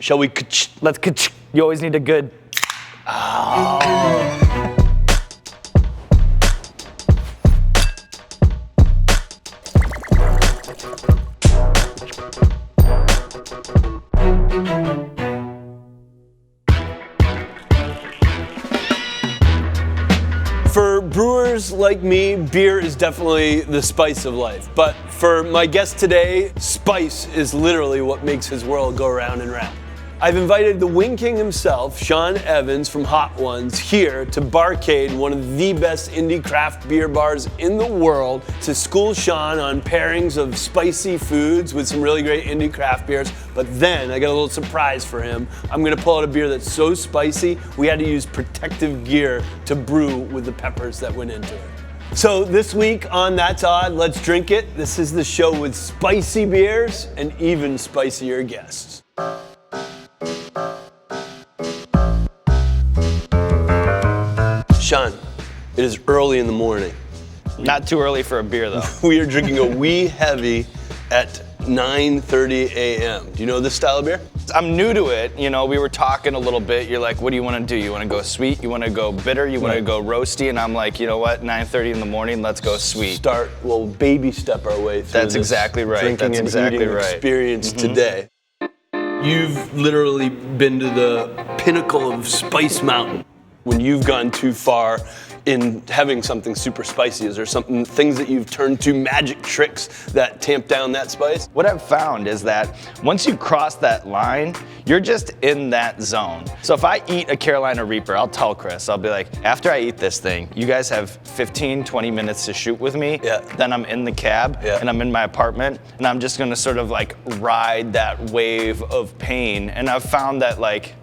Shall we? Let's. You always need a good. Oh. For brewers like me, beer is definitely the spice of life. But for my guest today, spice is literally what makes his world go round and round. I've invited the Wing King himself, Sean Evans from Hot Ones, here to Barcade, one of the best indie craft beer bars in the world, to school Sean on pairings of spicy foods with some really great indie craft beers. But then I got a little surprise for him. I'm gonna pull out a beer that's so spicy, we had to use protective gear to brew with the peppers that went into it. So this week on That's Odd, Let's Drink It. This is the show with spicy beers and even spicier guests. Sean, it is early in the morning. Not too early for a beer, though. We are drinking a wee heavy at 9:30 a.m. Do you know this style of beer? I'm new to it. You know, we were talking a little bit. You're like, what do you want to do? You want to go sweet? You want to go bitter? You want to go roasty? And I'm like, you know what? 9:30 in the morning, let's go sweet. We'll baby step our way through That's this exactly right. drinking That's and exactly eating right. experience today. You've literally been to the pinnacle of Spice Mountain. When you've gone too far in having something super spicy, is there things that you've turned to, magic tricks that tamp down that spice? What I've found is that once you cross that line, you're just in that zone. So if I eat a Carolina Reaper, I'll tell Chris, I'll be like, after I eat this thing, you guys have 15, 20 minutes to shoot with me. Yeah. Then I'm in the cab and I'm in my apartment and I'm just gonna sort of like ride that wave of pain. And I've found that like,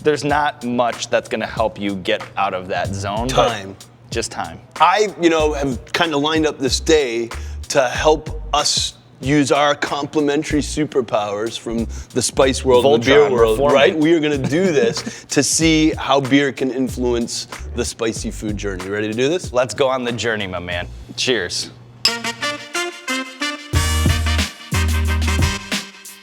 there's not much that's gonna help you get out of that zone. Time. Just time. I, have kind of lined up this day to help us use our complementary superpowers from the spice world and the beer world, right? We are gonna do this to see how beer can influence the spicy food journey. You ready to do this? Let's go on the journey, my man. Cheers.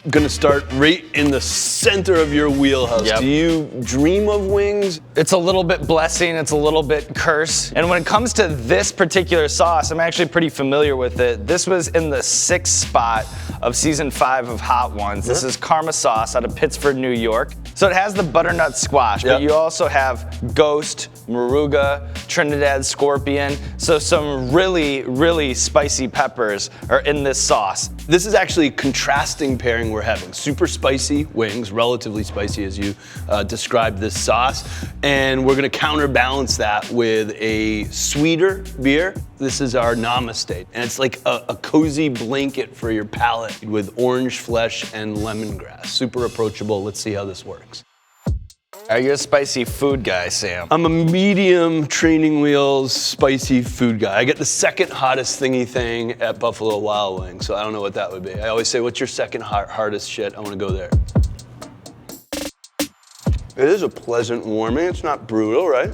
I'm gonna start right in the center of your wheelhouse. Yep. Do you dream of wings? It's a little bit blessing, it's a little bit curse. And when it comes to this particular sauce, I'm actually pretty familiar with it. This was in the 6th spot of season 5 of Hot Ones. This is Karma sauce out of Pittsford, New York. So it has the butternut squash, but you also have Ghost, Moruga, Trinidad Scorpion. So some really, really spicy peppers are in this sauce. This is actually a contrasting pairing we're having. Super spicy wings, relatively spicy as you described this sauce. And we're gonna counterbalance that with a sweeter beer. This is our Namaste. And it's like a cozy blanket for your palate with orange flesh and lemongrass. Super approachable. Let's see how this works. Are you a spicy food guy, Sam? I'm a medium training wheels spicy food guy. I get the second hottest thingy thing at Buffalo Wild Wings, so I don't know what that would be. I always say, what's your second hardest shit? I want to go there. It is a pleasant warming. It's not brutal, right?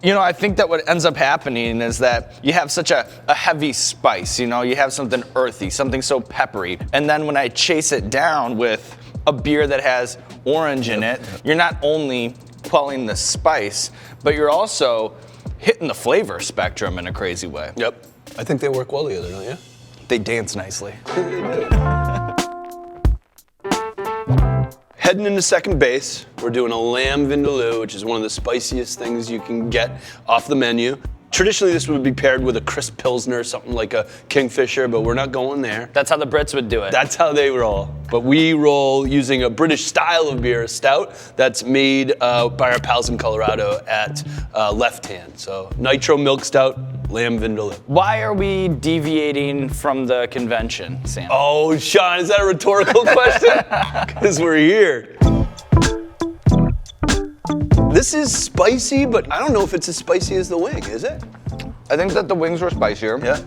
You know, I think that what ends up happening is that you have such a heavy spice, you have something earthy, something so peppery. And then when I chase it down with a beer that has orange in it, you're not only quelling the spice, but you're also hitting the flavor spectrum in a crazy way. Yep. I think they work well together, don't you? They dance nicely. Heading into second base, we're doing a lamb vindaloo, which is one of the spiciest things you can get off the menu. Traditionally, this would be paired with a crisp Pilsner, something like a Kingfisher, but we're not going there. That's how the Brits would do it. That's how they roll. But we roll using a British style of beer, a stout, that's made by our pals in Colorado at Left Hand. So nitro milk stout, lamb vindaloo. Why are we deviating from the convention, Sam? Oh, Sean, is that a rhetorical question? Because we're here. This is spicy, but I don't know if it's as spicy as the wing, is it? I think that the wings were spicier. Yeah.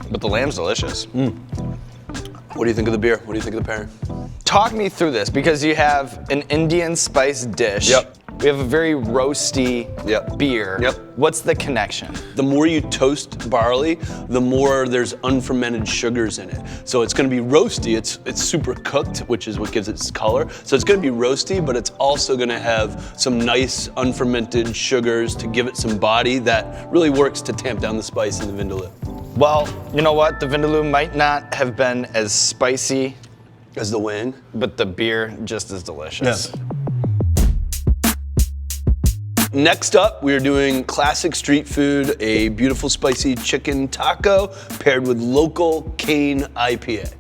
But the lamb's delicious. What do you think of the beer? What do you think of the pairing? Talk me through this, because you have an Indian spice dish We have a very roasty beer. What's the connection? The more you toast barley, the more there's unfermented sugars in it. So it's gonna be roasty, it's super cooked, which is what gives it its color. So it's gonna be roasty, but it's also gonna have some nice unfermented sugars to give it some body that really works to tamp down the spice in the Vindaloo. Well, you know what? The Vindaloo might not have been as spicy as the wing, but the beer just as delicious. Yeah. Next up, we are doing classic street food, a beautiful spicy chicken taco paired with local cane IPA.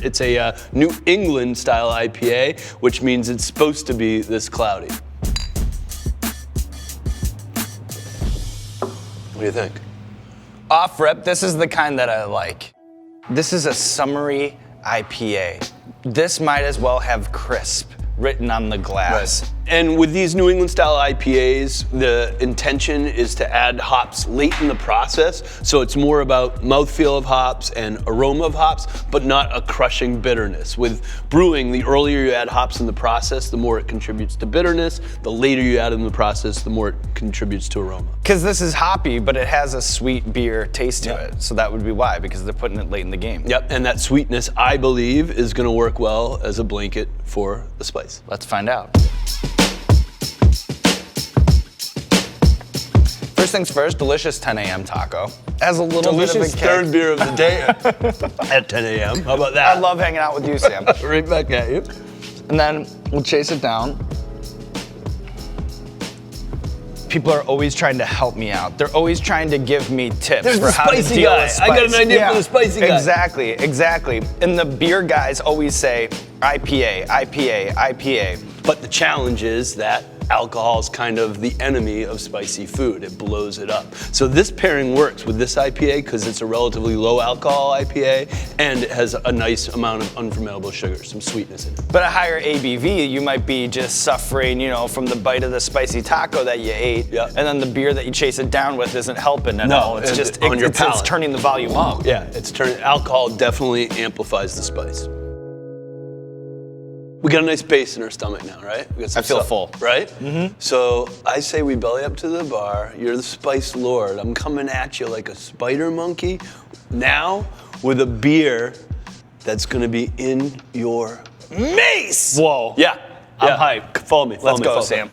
It's a New England style IPA, which means it's supposed to be this cloudy. What do you think? Off rip, this is the kind that I like. This is a summery IPA. This might as well have crisp written on the glass. Right. And with these New England style IPAs, the intention is to add hops late in the process. So it's more about mouthfeel of hops and aroma of hops, but not a crushing bitterness. With brewing, the earlier you add hops in the process, the more it contributes to bitterness. The later you add in the process, the more it contributes to aroma. Because this is hoppy, but it has a sweet beer taste to it. So that would be why, because they're putting it late in the game. Yep, and that sweetness, I believe, is gonna work well as a blanket for the spice. Let's find out. First things first, delicious 10 a.m. taco. Has a little bit of a kick. Third beer of the day at 10 a.m. How about that? I love hanging out with you, Sam. Right back at you. And then we'll chase it down. People are always trying to help me out. They're always trying to give me tips There's for the how to spicy deal guy. with spice. I got an idea for the spicy guy. Exactly, exactly. And the beer guys always say IPA, IPA, IPA. But the challenge is that alcohol is kind of the enemy of spicy food. It blows it up. So this pairing works with this IPA because it's a relatively low alcohol IPA and it has a nice amount of unfermentable sugar, some sweetness in it. But a higher ABV, you might be just suffering, you know, from the bite of the spicy taco that you ate, and then the beer that you chase it down with isn't helping at all. It's just on your palate. It's turning the volume up. Yeah, alcohol definitely amplifies the spice. We got a nice base in our stomach now, right? We got some I feel full. Right? Mm-hmm. So I say we belly up to the bar. You're the spice lord. I'm coming at you like a spider monkey. Now with a beer that's gonna be in your mace. Whoa. Yeah. I'm hyped. Follow me. Let's go, Sam.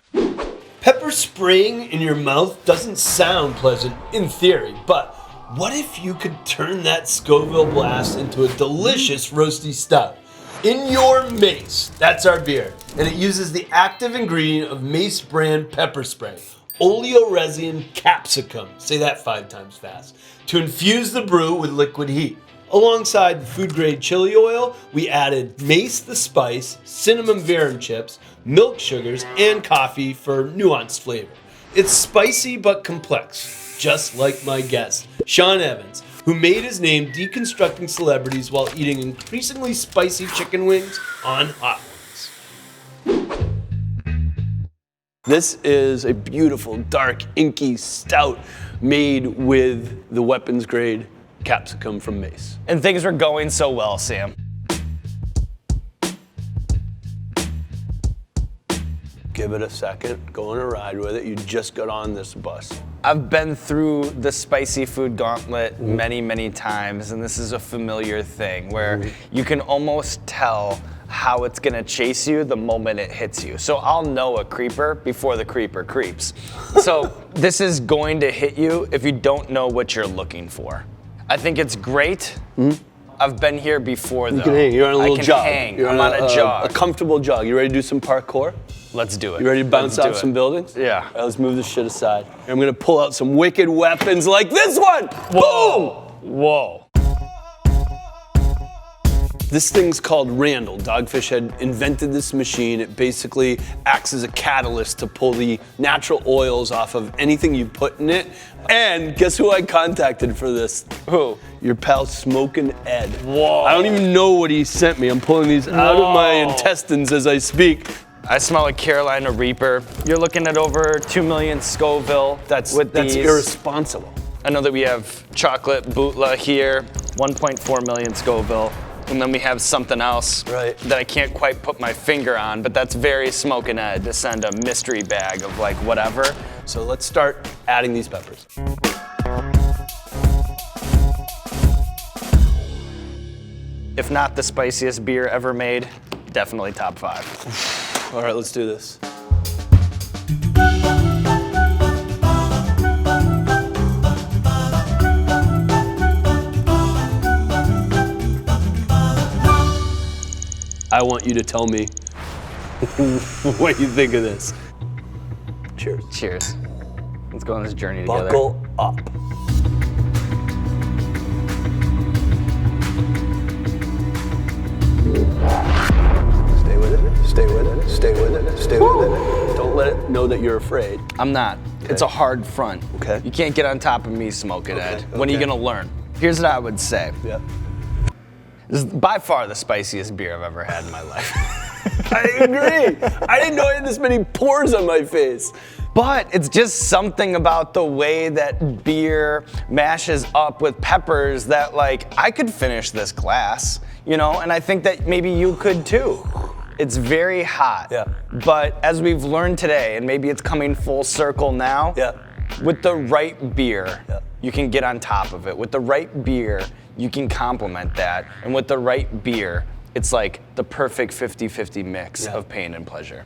Pepper spraying in your mouth doesn't sound pleasant in theory, but what if you could turn that Scoville blast into a delicious roasty stout? In Your Mace, that's our beer, and it uses the active ingredient of Mace brand pepper spray, oleoresin capsicum, say that 5 times fast, to infuse the brew with liquid heat. Alongside the food grade chili oil, we added Mace the spice, cinnamon verum chips, milk sugars, and coffee for nuanced flavor. It's spicy but complex, just like my guest, Sean Evans, who made his name deconstructing celebrities while eating increasingly spicy chicken wings on Hot Ones. This is a beautiful, dark, inky stout made with the weapons grade capsicum from Mace. And things were going so well, Sam. Give it a second, go on a ride with it. You just got on this bus. I've been through the spicy food gauntlet many, many times, and this is a familiar thing where you can almost tell how it's gonna chase you the moment it hits you. So I'll know a creeper before the creeper creeps. So this is going to hit you if you don't know what you're looking for. I think it's great. I've been here before though. You're on a little jog. I'm on a jog. A comfortable jog. You ready to do some parkour? Let's do it. You ready to bounce off some buildings? Yeah. All right, let's move this shit aside. I'm gonna pull out some wicked weapons like this one. Whoa. Boom! Whoa. This thing's called Randall. Dogfish Head invented this machine. It basically acts as a catalyst to pull the natural oils off of anything you put in it. And guess who I contacted for this? Who? Your pal Smokin Ed. Whoa. I don't even know what he sent me. I'm pulling these out of my intestines as I speak. I smell a Carolina Reaper. You're looking at over 2 million Scoville. That's irresponsible. I know that we have chocolate Bhutlahs here, 1.4 million Scoville. And then we have something else that I can't quite put my finger on, but that's very Smokin Ed to send a mystery bag of like whatever. So let's start adding these peppers. If not the spiciest beer ever made, definitely top 5. All right, let's do this. I want you to tell me what you think of this. Cheers. Cheers. Let's go on this journey together. Buckle up. Stay with it, stay with it, stay with it, stay with it. Don't let it know that you're afraid. I'm not. Okay. It's a hard front. Okay. You can't get on top of me, Smokin Ed. When are you gonna learn? Here's what I would say. Yeah. This is by far the spiciest beer I've ever had in my life. I agree. I didn't know I had this many pores on my face. But it's just something about the way that beer mashes up with peppers that like, I could finish this glass, you know, and I think that maybe you could too. It's very hot. Yeah. But as we've learned today, and maybe it's coming full circle now, with the right beer, you can get on top of it. With the right beer, you can complement that. And with the right beer, it's like the perfect 50-50 mix of pain and pleasure.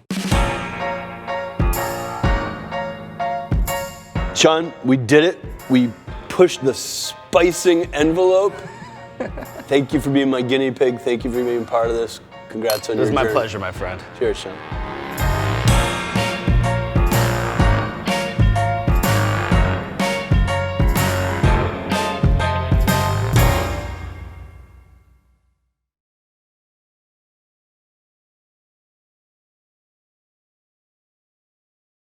Sean, we did it. We pushed the spicing envelope. Thank you for being my guinea pig. Thank you for being part of this. Congrats on your journey. It was my pleasure, my friend. Cheers, Sean.